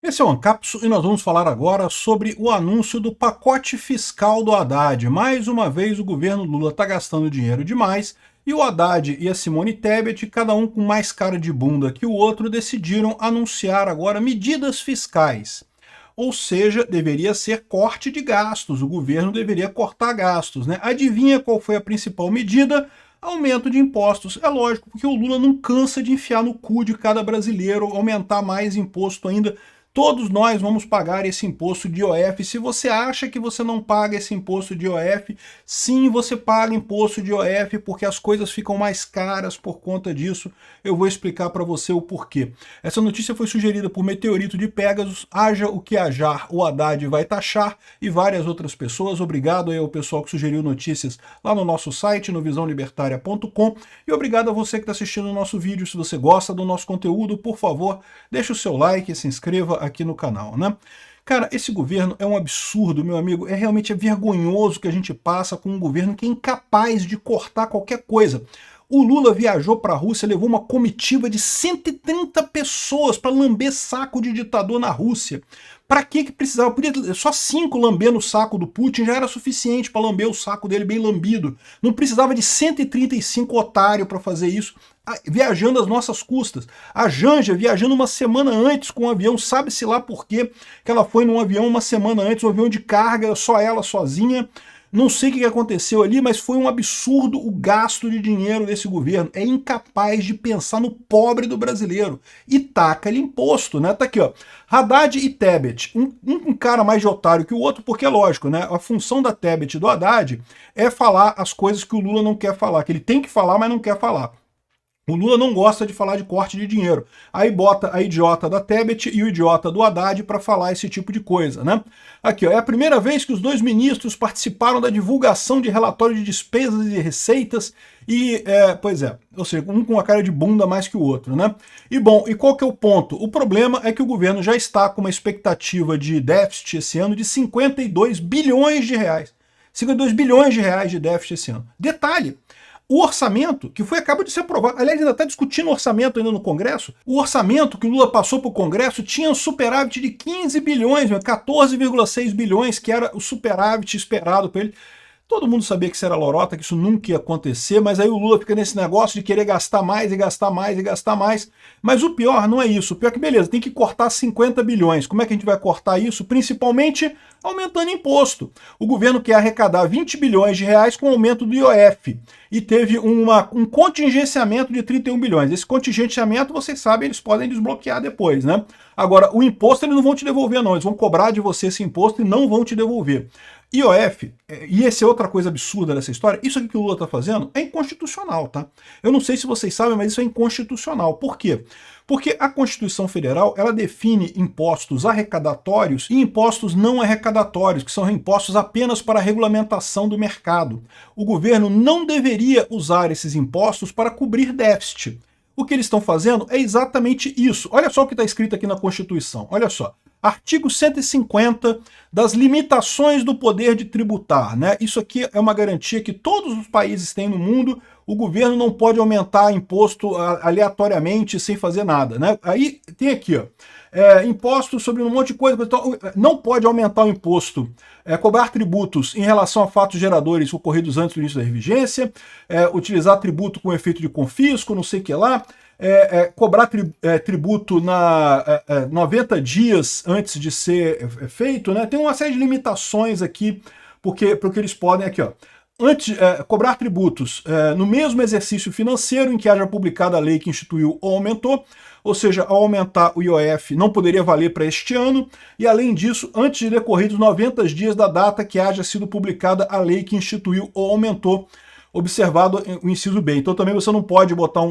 Esse é o Ancapso e nós vamos falar agora sobre o anúncio do pacote fiscal do Haddad. Mais uma vez o governo Lula está gastando dinheiro demais e o Haddad e a Simone Tebet, cada um com mais cara de bunda que o outro, decidiram anunciar agora medidas fiscais. Ou seja, deveria ser corte de gastos, o governo deveria cortar gastos, né? Adivinha qual foi a principal medida? Aumento de impostos. É lógico, porque o Lula não cansa de enfiar no cu de cada brasileiro, aumentar mais imposto ainda. Todos nós vamos pagar esse imposto de IOF. Se você acha que você não paga esse imposto de IOF, sim, você paga imposto de IOF porque as coisas ficam mais caras por conta disso. Eu vou explicar para você o porquê. Essa notícia foi sugerida por Meteorito de Pegasus, haja o que hajar, o Haddad vai taxar, e várias outras pessoas. Obrigado aí ao pessoal que sugeriu notícias lá no nosso site, no visãolibertaria.com, e obrigado a você que está assistindo o nosso vídeo. Se você gosta do nosso conteúdo, por favor, deixe o seu like, se inscreva aqui no canal, né? Cara, esse governo é um absurdo, meu amigo. Realmente vergonhoso que a gente passa com um governo que é incapaz de cortar qualquer coisa. O Lula viajou para a Rússia, levou uma comitiva de 130 pessoas para lamber saco de ditador na Rússia. Para que precisava? Podia só 5 lambendo o saco do Putin já era suficiente para lamber o saco dele bem lambido. Não precisava de 135 otários para fazer isso, viajando às nossas custas. A Janja viajando uma semana antes com um avião, sabe-se lá por quê que ela foi num avião uma semana antes, um avião de carga, só ela sozinha. Não sei o que aconteceu ali, mas foi um absurdo o gasto de dinheiro desse governo. É incapaz de pensar no pobre do brasileiro. E taca-lhe imposto, né? Tá aqui, ó. Haddad e Tebet. Um cara mais de otário que o outro, porque é lógico, né? A função da Tebet e do Haddad é falar as coisas que o Lula não quer falar, que ele tem que falar, mas não quer falar. O Lula não gosta de falar de corte de dinheiro. Aí bota a idiota da Tebet e o idiota do Haddad para falar esse tipo de coisa, né? Aqui, ó, é a primeira vez que os dois ministros participaram da divulgação de relatório de despesas e receitas e, pois é, ou seja, um com a cara de bunda mais que o outro, né? E bom, e qual que é o ponto? O problema é que o governo já está com uma expectativa de déficit esse ano de 52 bilhões de reais. 52 bilhões de reais de déficit esse ano. Detalhe, o orçamento, que acaba de ser aprovado, aliás, ainda está discutindo o orçamento ainda no Congresso, o orçamento que o Lula passou para o Congresso tinha um superávit de 15 bilhões, 14,6 bilhões, que era o superávit esperado para ele. Todo mundo sabia que isso era lorota, que isso nunca ia acontecer, mas aí o Lula fica nesse negócio de querer gastar mais e gastar mais e gastar mais. Mas o pior não é isso. O pior é que, beleza, tem que cortar 50 bilhões. Como é que a gente vai cortar isso? Principalmente aumentando imposto. O governo quer arrecadar 20 bilhões de reais com o aumento do IOF. E teve um contingenciamento de 31 bilhões. Esse contingenciamento, vocês sabem, eles podem desbloquear depois, né? Agora, o imposto eles não vão te devolver, não. Eles vão cobrar de você esse imposto e não vão te devolver. IOF, e essa é outra coisa absurda dessa história, isso aqui que o Lula está fazendo é inconstitucional, tá? Eu não sei se vocês sabem, mas isso é inconstitucional. Por quê? Porque a Constituição Federal, ela define impostos arrecadatórios e impostos não arrecadatórios, que são impostos apenas para a regulamentação do mercado. O governo não deveria usar esses impostos para cobrir déficit. O que eles estão fazendo é exatamente isso. Olha só o que está escrito aqui na Constituição, olha só. Artigo 150 das limitações do poder de tributar, né? Isso aqui é uma garantia que todos os países têm no mundo. O governo não pode aumentar imposto aleatoriamente sem fazer nada, né? Aí tem aqui, ó, imposto sobre um monte de coisa. Então, não pode aumentar o imposto, cobrar tributos em relação a fatos geradores ocorridos antes do início da vigência, utilizar tributo com efeito de confisco, não sei o que lá. Cobrar tributo 90 dias antes de ser feito, né? Tem uma série de limitações aqui, porque eles podem, aqui, ó, cobrar tributos no mesmo exercício financeiro em que haja publicada a lei que instituiu ou aumentou, ou seja, ao aumentar o IOF não poderia valer para este ano, e além disso, antes de decorridos 90 dias da data que haja sido publicada a lei que instituiu ou aumentou, observado o inciso B. Então também você não pode botar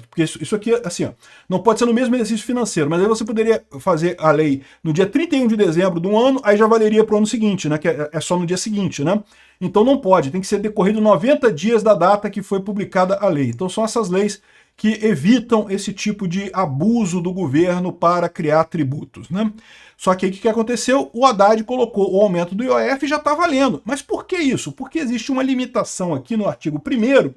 porque isso aqui, assim, ó, não pode ser no mesmo exercício financeiro, mas aí você poderia fazer a lei no dia 31 de dezembro do ano, aí já valeria para o ano seguinte, né, que é só no dia seguinte, né? Então não pode, tem que ser decorrido 90 dias da data que foi publicada a lei. Então são essas leis que evitam esse tipo de abuso do governo para criar tributos, né? Só que aí o que aconteceu? O Haddad colocou o aumento do IOF e já está valendo. Mas por que isso? Porque existe uma limitação aqui no artigo 1º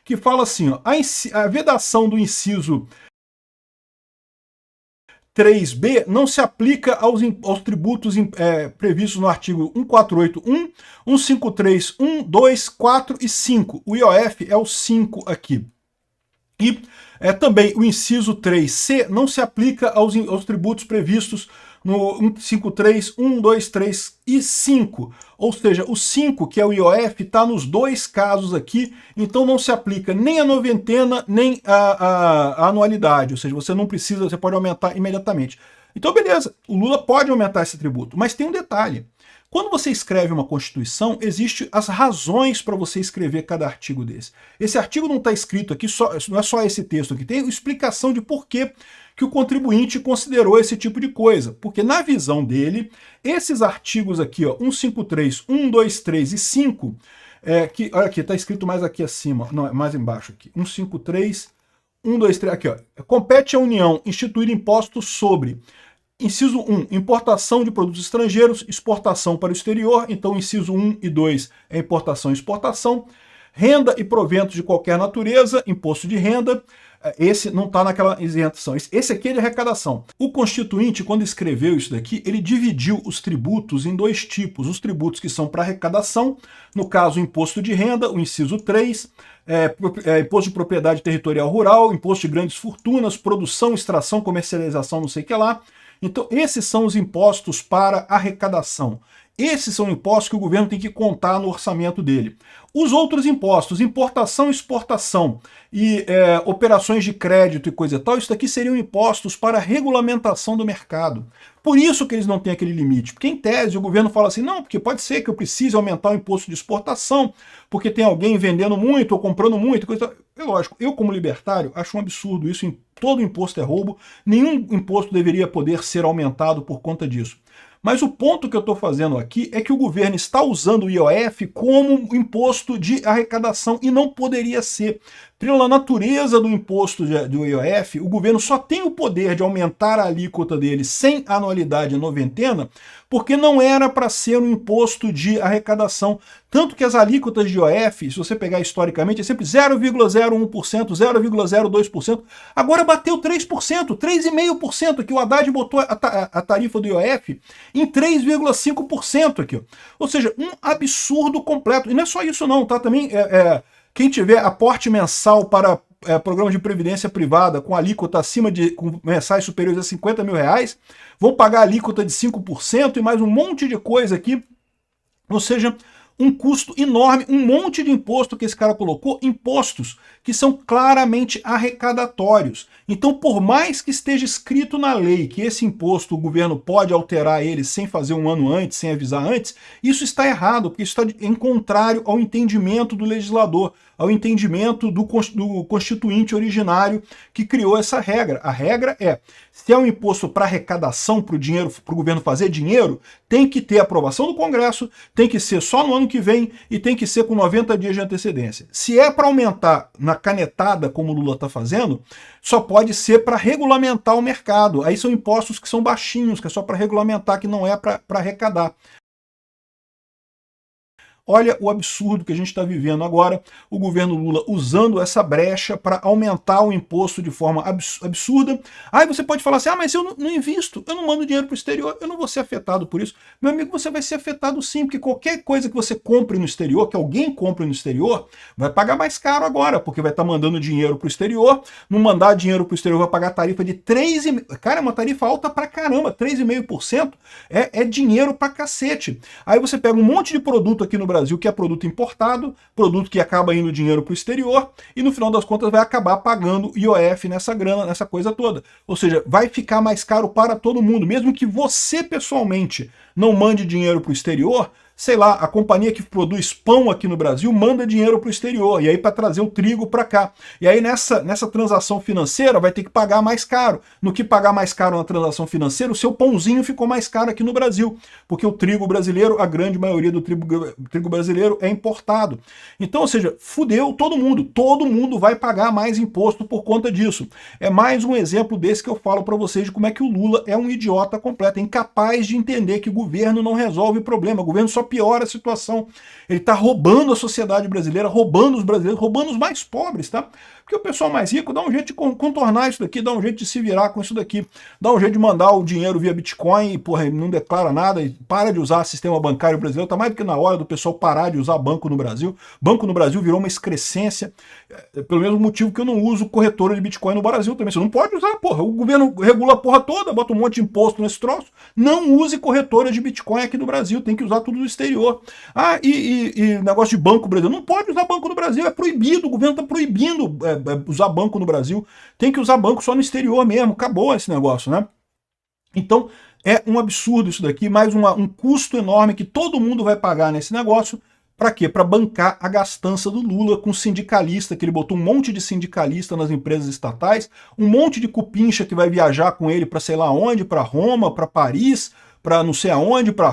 que fala assim, ó, a vedação do inciso 3B não se aplica aos tributos previstos no artigo 1481, 153, 1, 2, 4 e 5. O IOF é o 5 aqui. E também o inciso 3C não se aplica aos tributos previstos no 153, 1, 2, 3 e 5. Ou seja, o 5, que é o IOF, está nos dois casos aqui, então não se aplica nem a noventena, nem a anualidade. Ou seja, você não precisa, você pode aumentar imediatamente. Então, beleza, o Lula pode aumentar esse tributo, mas tem um detalhe. Quando você escreve uma Constituição, existem as razões para você escrever cada artigo desse. Esse artigo não está escrito aqui, não é só esse texto aqui, tem explicação de por que o contribuinte considerou esse tipo de coisa. Porque na visão dele, esses artigos aqui, ó, 153, 1, 2, 3 e 5, olha aqui, está escrito mais aqui acima, não, mais embaixo aqui, 153, 1, 2, 3, aqui, ó, compete à União instituir impostos sobre... Inciso 1, importação de produtos estrangeiros, exportação para o exterior. Então, inciso 1 e 2 é importação e exportação. Renda e proventos de qualquer natureza, imposto de renda. Esse não está naquela isenção. Esse aqui é de arrecadação. O Constituinte, quando escreveu isso daqui, ele dividiu os tributos em dois tipos. Os tributos que são para arrecadação, no caso, o imposto de renda, o inciso 3, imposto de propriedade territorial rural, imposto de grandes fortunas, produção, extração, comercialização, não sei o que lá. Então, esses são os impostos para arrecadação. Esses são impostos que o governo tem que contar no orçamento dele. Os outros impostos, importação e exportação e operações de crédito e coisa e tal, isso daqui seriam impostos para regulamentação do mercado. Por isso que eles não têm aquele limite. Porque, em tese, o governo fala assim, não, porque pode ser que eu precise aumentar o imposto de exportação, porque tem alguém vendendo muito ou comprando muito. Coisa... É lógico, eu como libertário acho um absurdo isso, todo imposto é roubo, nenhum imposto deveria poder ser aumentado por conta disso. Mas o ponto que eu estou fazendo aqui é que o governo está usando o IOF como imposto de arrecadação e não poderia ser. Pela natureza do imposto do IOF, o governo só tem o poder de aumentar a alíquota dele sem anualidade e noventena, porque não era para ser um imposto de arrecadação. Tanto que as alíquotas de IOF, se você pegar historicamente, é sempre 0,01%, 0,02%. Agora bateu 3%, 3,5% aqui. O Haddad botou a tarifa do IOF em 3,5% aqui. Ou seja, um absurdo completo. E não é só isso não, tá? Também quem tiver aporte mensal para programa de previdência privada com alíquota com mensais superiores a 50 mil reais, vão pagar alíquota de 5% e mais um monte de coisa aqui. Ou seja, um custo enorme, um monte de imposto que esse cara colocou, impostos que são claramente arrecadatórios. Então, por mais que esteja escrito na lei que esse imposto o governo pode alterar ele sem fazer um ano antes, sem avisar antes, isso está errado, porque isso está em contrário ao entendimento do legislador, ao entendimento do constituinte originário que criou essa regra. A regra é, se é um imposto para arrecadação, para o governo fazer dinheiro, tem que ter aprovação do Congresso, tem que ser só no ano que vem e tem que ser com 90 dias de antecedência. Se é para aumentar na canetada, como o Lula está fazendo, só pode ser para regulamentar o mercado. Aí são impostos que são baixinhos, que é só para regulamentar, que não é para arrecadar. Olha o absurdo que a gente está vivendo agora, o governo Lula usando essa brecha para aumentar o imposto de forma absurda. Aí você pode falar assim, mas eu não invisto, eu não mando dinheiro para o exterior, eu não vou ser afetado por isso. Meu amigo, você vai ser afetado sim, porque qualquer coisa que você compre no exterior, que alguém compre no exterior, vai pagar mais caro agora, porque vai estar mandando dinheiro para o exterior, não mandar dinheiro para o exterior vai pagar tarifa de 3,5%, cara, é uma tarifa alta pra caramba, 3,5% é dinheiro pra cacete. Aí você pega um monte de produto aqui no Brasil que é produto importado, produto que acaba indo dinheiro para o exterior e no final das contas vai acabar pagando IOF nessa grana, nessa coisa toda. Ou seja, vai ficar mais caro para todo mundo, mesmo que você pessoalmente não mande dinheiro para o exterior. Sei lá, a companhia que produz pão aqui no Brasil manda dinheiro para o exterior, e aí para trazer o trigo para cá. E aí nessa transação financeira vai ter que pagar mais caro. No que pagar mais caro na transação financeira, o seu pãozinho ficou mais caro aqui no Brasil, porque o trigo brasileiro, a grande maioria do trigo brasileiro é importado. Então, ou seja, fudeu todo mundo vai pagar mais imposto por conta disso. É mais um exemplo desse que eu falo para vocês de como é que o Lula é um idiota completo, é incapaz de entender que o governo não resolve o problema, o governo só piora a situação. Ele está roubando a sociedade brasileira, roubando os brasileiros, roubando os mais pobres, tá? Porque o pessoal mais rico dá um jeito de contornar isso daqui, dá um jeito de se virar com isso daqui, dá um jeito de mandar o dinheiro via Bitcoin e, porra, não declara nada e para de usar sistema bancário brasileiro. Tá mais do que na hora do pessoal parar de usar banco no Brasil. Banco no Brasil virou uma excrescência, pelo mesmo motivo que eu não uso corretora de Bitcoin no Brasil também. Você não pode usar, porra. O governo regula a porra toda, bota um monte de imposto nesse troço. Não use corretora de Bitcoin aqui no Brasil, tem que usar tudo do exterior. Ah, e negócio de banco brasileiro. Não pode usar banco no Brasil, é proibido, o governo está proibindo usar banco no Brasil. Tem que usar banco só no exterior mesmo, acabou esse negócio, né? Então, é um absurdo isso daqui, mais um custo enorme que todo mundo vai pagar nesse negócio. Para quê? Para bancar a gastança do Lula com sindicalista, que ele botou um monte de sindicalista nas empresas estatais, um monte de cupincha que vai viajar com ele para sei lá onde, para Roma, para Paris, para não sei aonde, para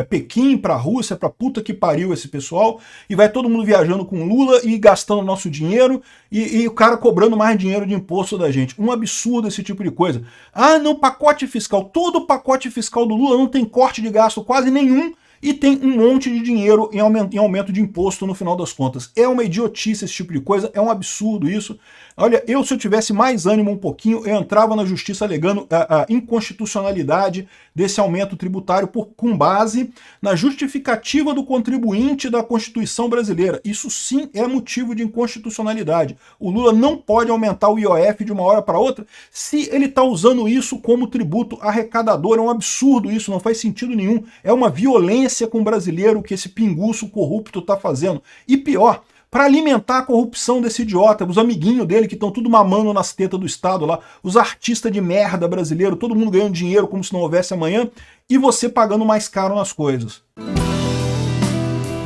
Pequim, para Rússia, para puta que pariu esse pessoal, e vai todo mundo viajando com Lula e gastando nosso dinheiro, e o cara cobrando mais dinheiro de imposto da gente. Um absurdo esse tipo de coisa. Ah, não, pacote fiscal, todo o pacote fiscal do Lula não tem corte de gasto quase nenhum, e tem um monte de dinheiro em aumento de imposto no final das contas. É uma idiotice esse tipo de coisa, é um absurdo isso. Olha, se eu tivesse mais ânimo um pouquinho, eu entrava na justiça alegando a inconstitucionalidade desse aumento tributário com base na justificativa do contribuinte da Constituição brasileira. Isso sim é motivo de inconstitucionalidade. O Lula não pode aumentar o IOF de uma hora para outra se ele está usando isso como tributo arrecadador. É um absurdo isso, não faz sentido nenhum. É uma violência com o brasileiro que esse pinguço corrupto está fazendo. E pior, para alimentar a corrupção desse idiota, os amiguinhos dele que estão tudo mamando nas tetas do Estado lá, os artistas de merda brasileiro, todo mundo ganhando dinheiro como se não houvesse amanhã, e você pagando mais caro nas coisas.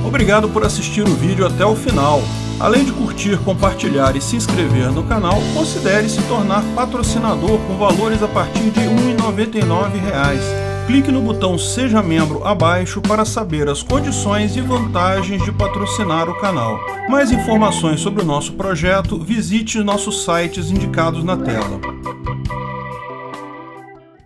Obrigado por assistir o vídeo até o final. Além de curtir, compartilhar e se inscrever no canal, considere se tornar patrocinador com valores a partir de R$ 1,99. Clique no botão Seja Membro abaixo para saber as condições e vantagens de patrocinar o canal. Mais informações sobre o nosso projeto, visite nossos sites indicados na tela.